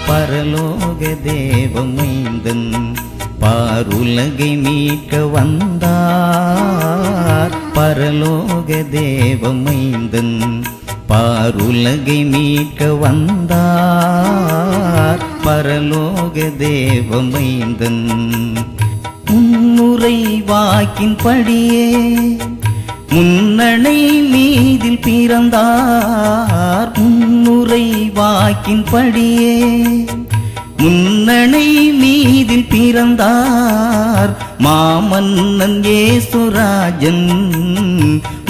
பரலோக தேவமைந்தன் பாருலகை மீட்க வந்தார். பரலோக தேவமைந்தன் பாருலகை மீட்க வந்தார். பரலோக தேவமைந்தன் முன்னுரை வாக்கின் படியே முன்னணை மீதில் பிறந்தார். முன்னுரை வாக்கின் படியே முன்னணை மீதில் பிறந்தார். மாமன்னன் ஏசுராஜன்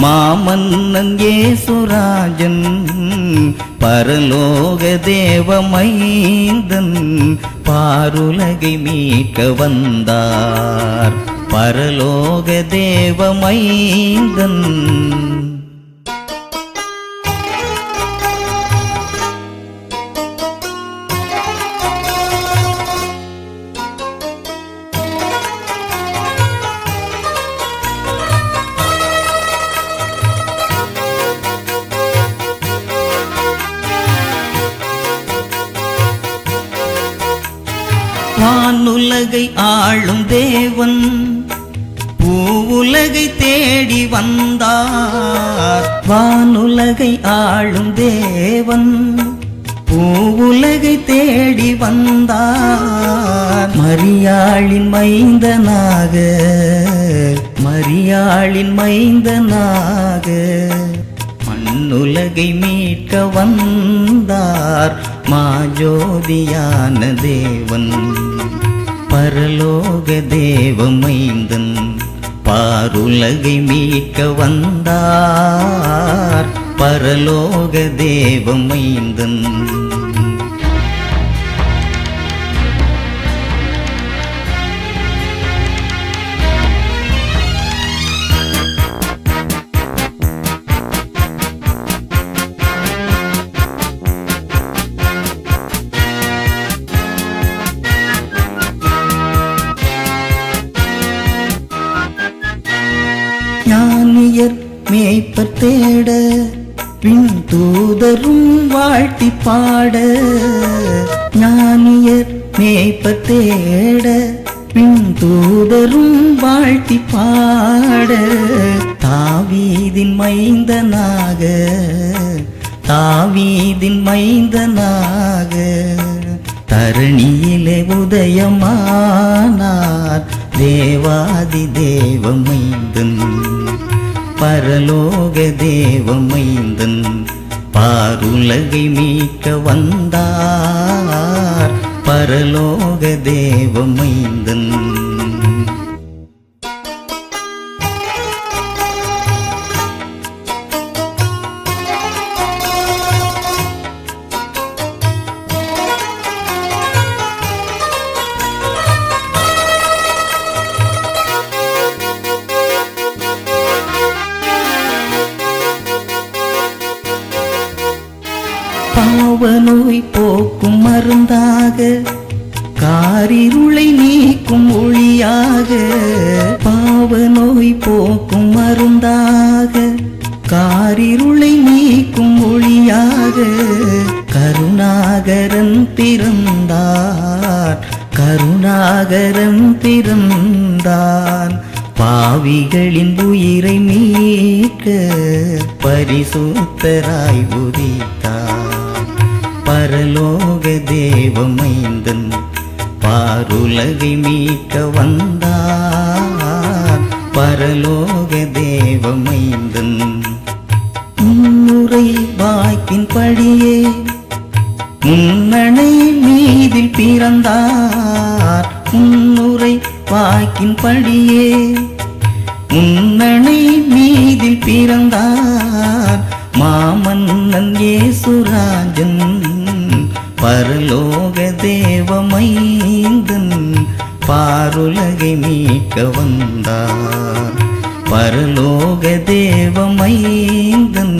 மாமன்னன் ஏசுராஜன் பரலோக தேவமைந்தன் பாருலகை மீட்க வந்தார். பரலோக தேவமைந்தன் வானுலகை ஆளும் தேவன் பூவுலகை தேடி வந்தார். வானுலகை ஆளும் தேவன் பூவுலகை தேடி வந்தார். மரியாளின் மைந்தனாக மரியாளின் மைந்தனாக மண்ணுலகை மீட்க வந்தார். மாஜோதியான தேவன் பரலோக தேவமைந்தன் பாருலகை மீட்க வந்தார். பரலோக தேவமைந்தன் ஞானியர் மேய்ப்பர் தேட பின் தூதரும் வாழ்த்தி பாட. ஞானியர் மேய்ப்பர் தேட பின் தூதரும் வாழ்த்தி பாட. தாவீதின் மைந்தனாக தாவீதின் மைந்தனாக தரணியிலே உதயமானார். தேவாதி தேவமைந்தன் பரலோக தேவமைந்தன் பாருலகை மீட்க வந்தார். பரலோக தேவமைந்தன் பாவநோய் போக்கும் மருந்தாக காரிருளை நீக்கும் ஒளியாக. பாவநோய் போக்கும் மருந்தாக காரிருளை நீக்கும் ஒளியாக. கருணாகரன் பிறந்தார் கருணாகரன் பிறந்தான். பாவிகளின் உயிரை மீட்க பரிசுத்தராய் உதித்தார். பரலோக தேவமைந்தன் பாருலகை மீட்க வந்தார். பரலோக தேவமைந்தன் முன்னுரை வாக்கின் படியே முன்னணை மீதில் பிறந்தார். முன்னுரை வாக்கின் படியே முன்னணை மீதில் பிறந்தார். மாமன்னன் ஏசுராஜன் பரலோக தேவமைந்தன் பாருலகை மீட்க வந்தார். பரலோக தேவமைந்தன்